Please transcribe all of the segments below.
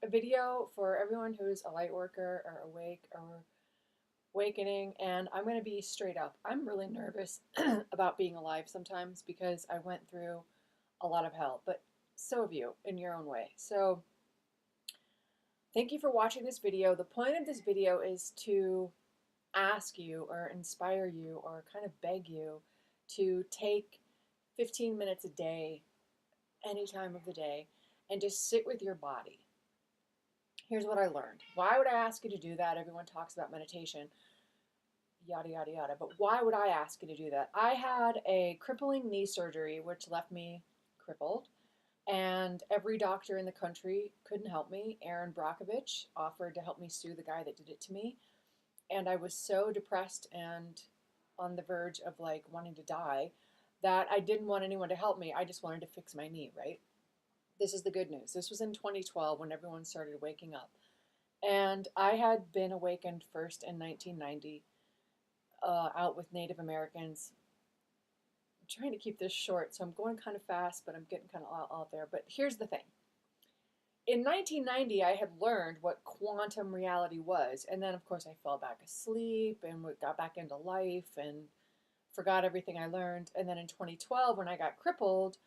a video for everyone who's a light worker or awake or awakening. And I'm going to be straight up. I'm really nervous about being alive sometimes because I went through a lot of hell, but so have you in your own way. So thank you for watching this video. The point of this video is to ask you or inspire you or kind of beg you to take 15 minutes a day, any time of the day, and just sit with your body. Here's what I learned. Why would I ask you to do that? Everyone talks about meditation, yada, yada, yada. But why would I ask you to do that? I had a crippling knee surgery, which left me crippled. And every doctor in the country couldn't help me. Aaron Brockovich offered to help me sue the guy that did it to me. And I was so depressed and on the verge of like wanting to die that I didn't want anyone to help me. I just wanted to fix my knee, right? This is the good news. This was in 2012 when everyone started waking up. And I had been awakened first in 1990 out with Native Americans. I'm trying to keep this short, so I'm going kind of fast, but I'm getting kind of out there. But here's the thing. In 1990, I had learned what quantum reality was. And then, of course, I fell back asleep and got back into life and forgot everything I learned. And then in 2012, when I got crippled,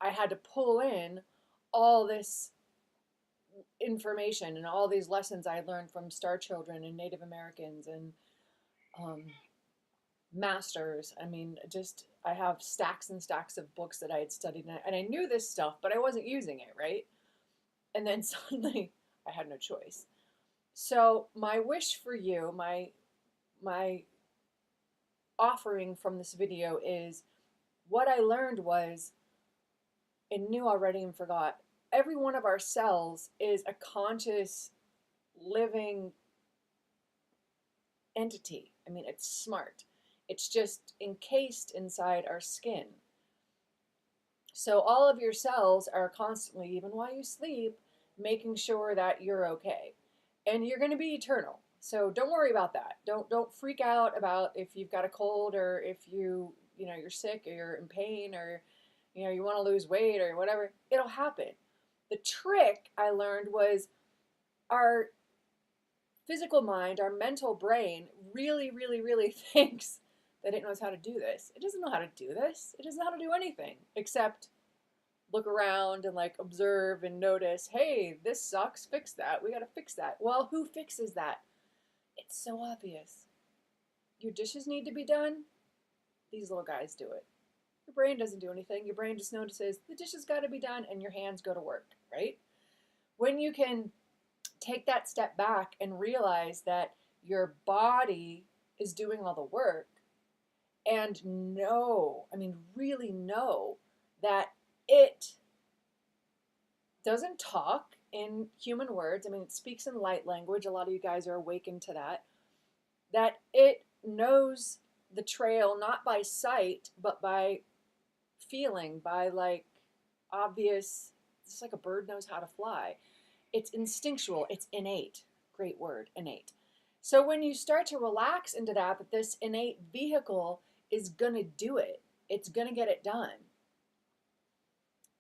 I had to pull in all this information and all these lessons I learned from Star Children and Native Americans and um, masters. I mean, just I have stacks and stacks of books that I had studied, and I knew this stuff, but I wasn't using it, right? And then suddenly I had no choice. So my wish for you, my offering from this video is what I learned was and knew already and forgot. Every one of our cells is a conscious living entity. I mean, it's smart. It's just encased inside our skin. So all of your cells are constantly, even while you sleep, making sure that you're okay. And you're going to be eternal. So don't worry about that. Don't freak out about if you've got a cold or if you're sick or you're in pain or you want to lose weight or whatever. It'll happen. The trick I learned was our physical mind, our mental brain really, really, really thinks that it knows how to do this. It doesn't know how to do this. It doesn't know how to do anything except look around and like observe and notice, hey, this sucks, fix that. We got to fix that. Well, who fixes that? It's so obvious. Your dishes need to be done. These little guys do it. Your brain doesn't do anything. Your brain just notices the dishes got to be done and your hands go to work, right? When you can take that step back and realize that your body is doing all the work and know, I mean, really know that it doesn't talk in human words. I mean, it speaks in light language. A lot of you guys are awakened to that. That it knows the trail not by sight, but by feeling, by like obvious, just like a bird knows how to fly. It's instinctual, it's innate. Great word, innate. So when you start to relax into that this innate vehicle is going to do it, it's going to get it done.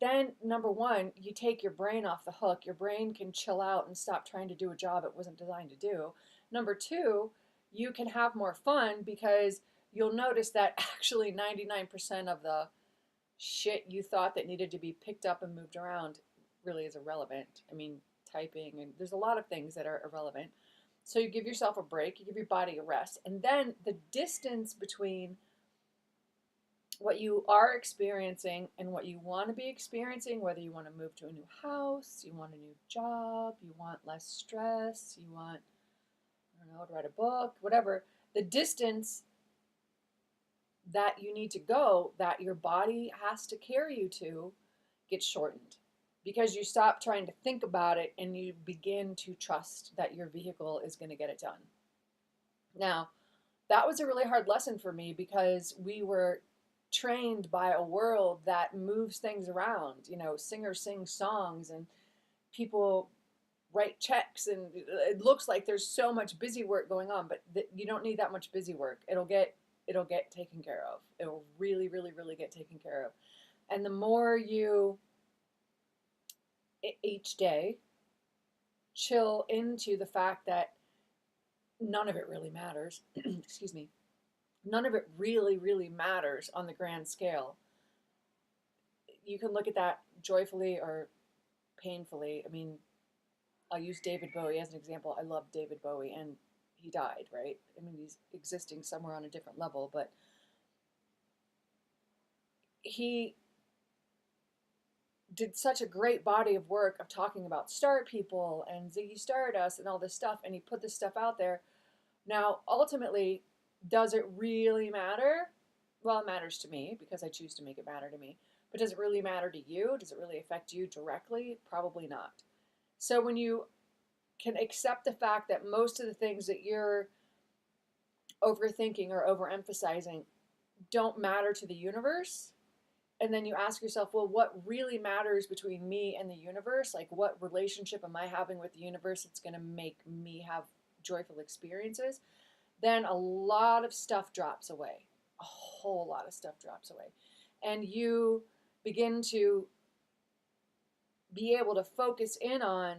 Then, number one, you take your brain off the hook. Your brain can chill out and stop trying to do a job it wasn't designed to do. Number two, you can have more fun because you'll notice that actually 99% of the shit you thought that needed to be picked up and moved around really is irrelevant. I mean, typing, and there's a lot of things that are irrelevant. So you give yourself a break, you give your body a rest, and then the distance between what you are experiencing and what you want to be experiencing, whether you want to move to a new house, you want a new job, you want less stress, you want, I don't know, to write a book, whatever, the distance that you need to go, that your body has to carry you to, gets shortened because you stop trying to think about it and you begin to trust that your vehicle is going to get it done. Now, that was a really hard lesson for me because we were trained by a world that moves things around. Singers sing songs and people write checks, and it looks like there's so much busy work going on, but you don't need that much busy work. It'll get taken care of. It will really, really, really get taken care of. And the more you each day chill into the fact that none of it really matters. Excuse me. None of it really, really matters on the grand scale. You can look at that joyfully or painfully. I mean, I'll use David Bowie as an example. I love David Bowie, and he died, right? I mean, he's existing somewhere on a different level, but he did such a great body of work of talking about Star People and Ziggy Stardust and all this stuff, and he put this stuff out there. Now, ultimately, does it really matter? Well, it matters to me because I choose to make it matter to me. But does it really matter to you? Does it really affect you directly? Probably not. So when you can accept the fact that most of the things that you're overthinking or overemphasizing don't matter to the universe, and then you ask yourself, well, what really matters between me and the universe? Like, what relationship am I having with the universe that's going to make me have joyful experiences? Then a lot of stuff drops away. A whole lot of stuff drops away. And you begin to be able to focus in on,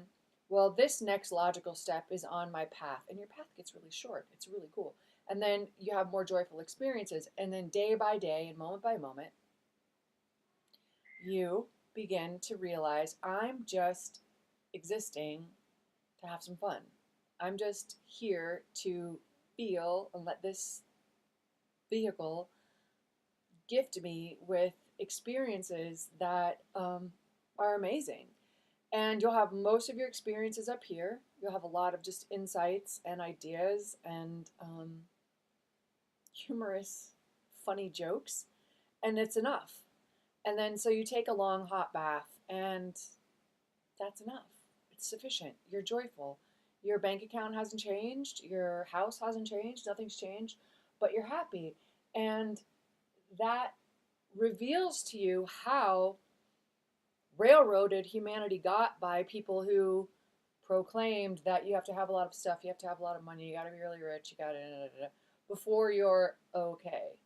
well, this next logical step is on my path. And your path gets really short. It's really cool. And then you have more joyful experiences. And then day by day and moment by moment, you begin to realize I'm just existing to have some fun. I'm just here to feel and let this vehicle gift me with experiences that are amazing. And you'll have most of your experiences up here. You'll have a lot of just insights and ideas and humorous, funny jokes, and it's enough. And then so you take a long hot bath, and that's enough. It's sufficient. You're joyful. Your bank account hasn't changed, your house hasn't changed, nothing's changed, but you're happy. And that reveals to you how railroaded humanity got by people who proclaimed that you have to have a lot of stuff, you have to have a lot of money, you got to be really rich, you got to before you're okay.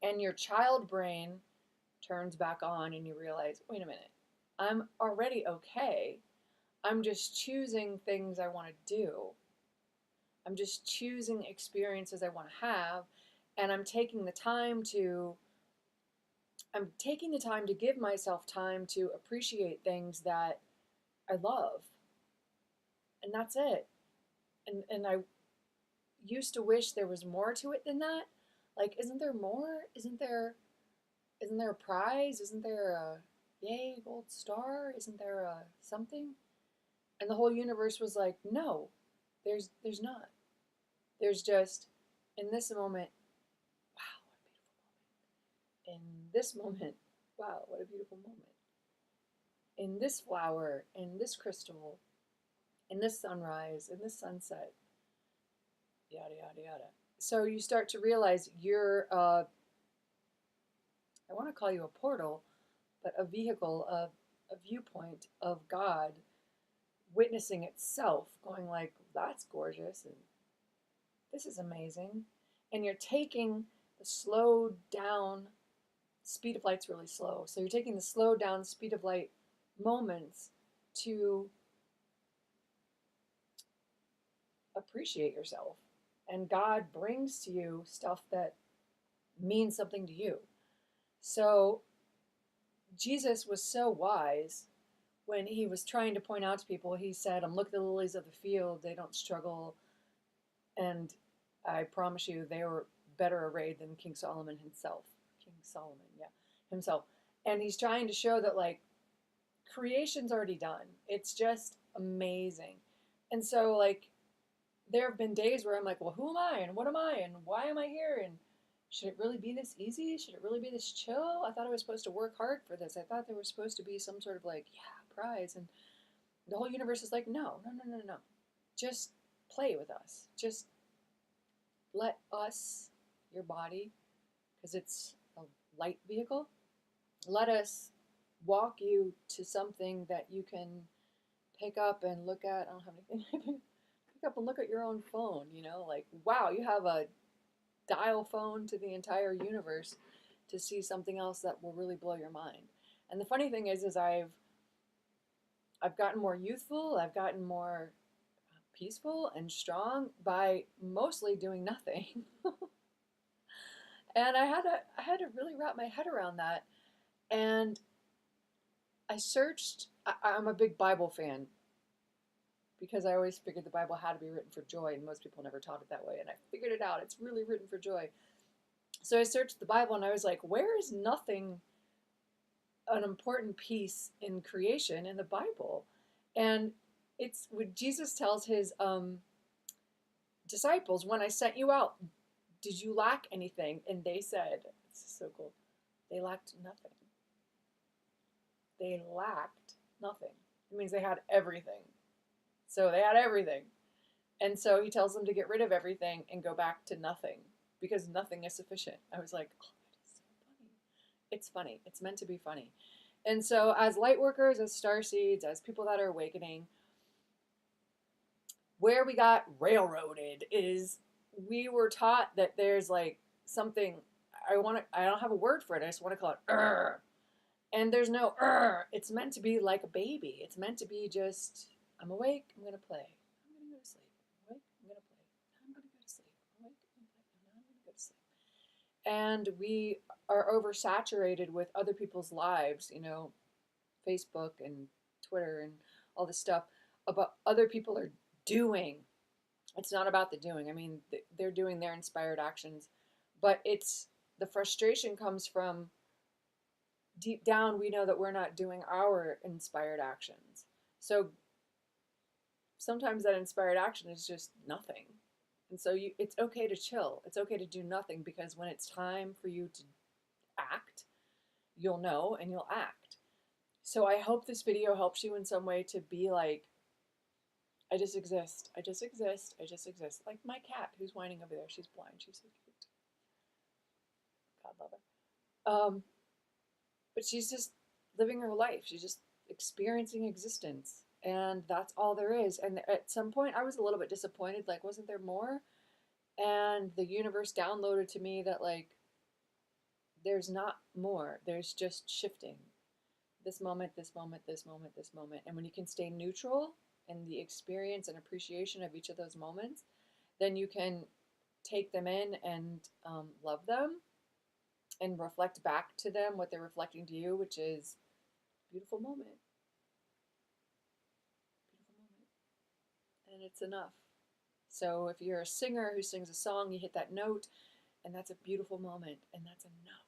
And your child brain turns back on and you realize, wait a minute, I'm already okay. I'm just choosing things I want to do. I'm just choosing experiences I want to have, and I'm taking the time to give myself time to appreciate things that I love. And that's it. And I used to wish there was more to it than that. Like, isn't there more? Isn't there a prize? Isn't there a yay gold star? Isn't there a something? And the whole universe was like, no, there's not. There's just in this moment, wow, what a beautiful moment. In this moment, wow, what a beautiful moment. In this flower, in this crystal, in this sunrise, in this sunset, yada yada yada. So you start to realize you're I want to call you a portal, but a vehicle, a viewpoint of God witnessing itself, going like, that's gorgeous and this is amazing. And you're taking the slowed down speed of light's really slow. So you're taking the slowed down speed of light moments to appreciate yourself. And God brings to you stuff that means something to you. So Jesus was so wise when he was trying to point out to people. He said, look at the lilies of the field, they don't struggle. And I promise you, they were better arrayed than King Solomon himself. King Solomon, yeah, himself. And he's trying to show that, like, creation's already done. It's just amazing. And so, like, there have been days where I'm like, well, who am I? And what am I? And why am I here? And should it really be this easy? Should it really be this chill? I thought I was supposed to work hard for this. I thought there was supposed to be some sort of, like, yeah, prize. And the whole universe is like, no, no, no, no, no. Just play with us. Just let us, your body, because it's a light vehicle, let us walk you to something that you can pick up and look at. I don't have anything. Pick up and look at your own phone, like, wow, you have a dial phone to the entire universe to see something else that will really blow your mind. And the funny thing is I've I've gotten more youthful, I've gotten more peaceful and strong by mostly doing nothing. And I had to really wrap my head around that. And I searched. I'm a big Bible fan because I always figured the Bible had to be written for joy, and most people never taught it that way. And I figured it out. It's really written for joy. So I searched the Bible, and I was like, where is nothing an important piece in creation in the Bible? And it's when Jesus tells his disciples, "When I sent you out, did you lack anything?" And they said, "This is so cool. They lacked nothing. They lacked nothing." It means they had everything. So they had everything. And so he tells them to get rid of everything and go back to nothing because nothing is sufficient. I was like, oh, that is so funny. It's funny. It's meant to be funny. And so, as light workers, as star seeds, as people that are awakening, where we got railroaded is we were taught that there's like something. I don't have a word for it. I just want to call it and there's no it's meant to be like a baby. It's meant to be just, I'm awake, I'm gonna play. I'm gonna go to sleep. I'm awake, I'm gonna play. I'm gonna go to sleep. I'm awake, I'm gonna play. Now I'm gonna go to sleep. And we are oversaturated with other people's lives, Facebook and Twitter and all this stuff about other people are doing. It's not about the doing. I mean, they're doing their inspired actions, but it's the frustration comes from deep down we know that we're not doing our inspired actions. So sometimes that inspired action is just nothing. And so it's okay to chill. It's okay to do nothing because when it's time for you to act, you'll know and you'll act. So I hope this video helps you in some way to be like, I just exist. I just exist. I just exist. Like my cat who's whining over there. She's blind. She's so cute. God love her. But she's just living her life. She's just experiencing existence. And that's all there is. And at some point, I was a little bit disappointed. Like, wasn't there more? And the universe downloaded to me that, like, there's not more. There's just shifting. This moment, this moment, this moment, this moment. And when you can stay neutral in the experience and appreciation of each of those moments, then you can take them in and love them and reflect back to them what they're reflecting to you, which is beautiful moment. Beautiful moment. And it's enough. So if you're a singer who sings a song, you hit that note, and that's a beautiful moment, and that's enough.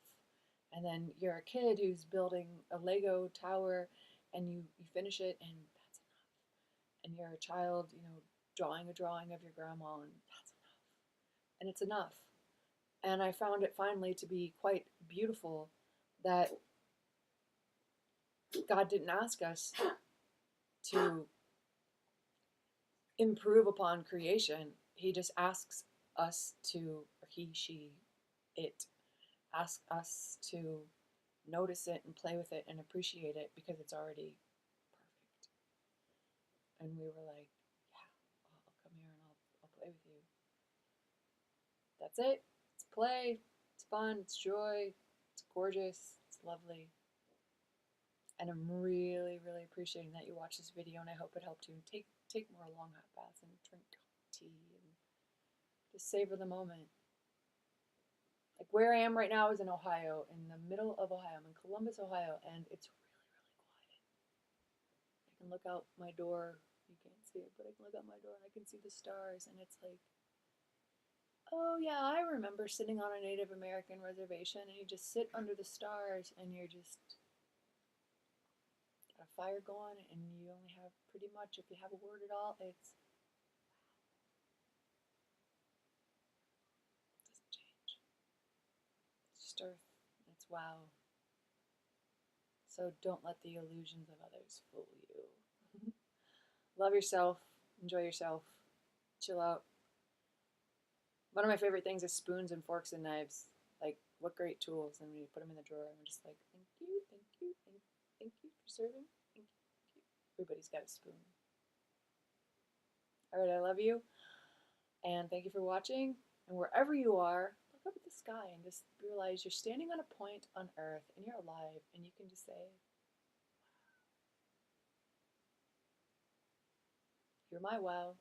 And then you're a kid who's building a Lego tower, and you finish it, and that's enough. And you're a child, drawing a drawing of your grandma, and that's enough. And it's enough. And I found it finally to be quite beautiful that God didn't ask us to improve upon creation. He just asks us to, or he, she, it, asks us to notice it and play with it and appreciate it because it's already perfect. And we were like, yeah, I'll come here and I'll play with you. That's it. It's play. It's fun. It's joy. It's gorgeous. It's lovely. And I'm really, really appreciating that you watched this video, and I hope it helped you. Take more long hot baths and drink tea and just savor the moment. Like where I am right now is in Ohio, in the middle of Ohio. I'm in Columbus, Ohio, and it's really, really quiet. I can look out my door. You can't see it, but I can look out my door and I can see the stars, and it's like, oh yeah, I remember sitting on a Native American reservation, and you just sit under the stars, and you're just got a fire going, and you only have pretty much, if you have a word at all, it doesn't change. It's just earth. It's wow. So don't let the illusions of others fool you. Love yourself. Enjoy yourself. Chill out. One of my favorite things is spoons and forks and knives. Like, what great tools. And when you put them in the drawer, I'm just like, thank you, thank you, thank you for serving. Thank you, thank you. Everybody's got a spoon. All right, I love you. And thank you for watching. And wherever you are, look up at the sky and just realize you're standing on a point on Earth and you're alive and you can just say, You're my wow.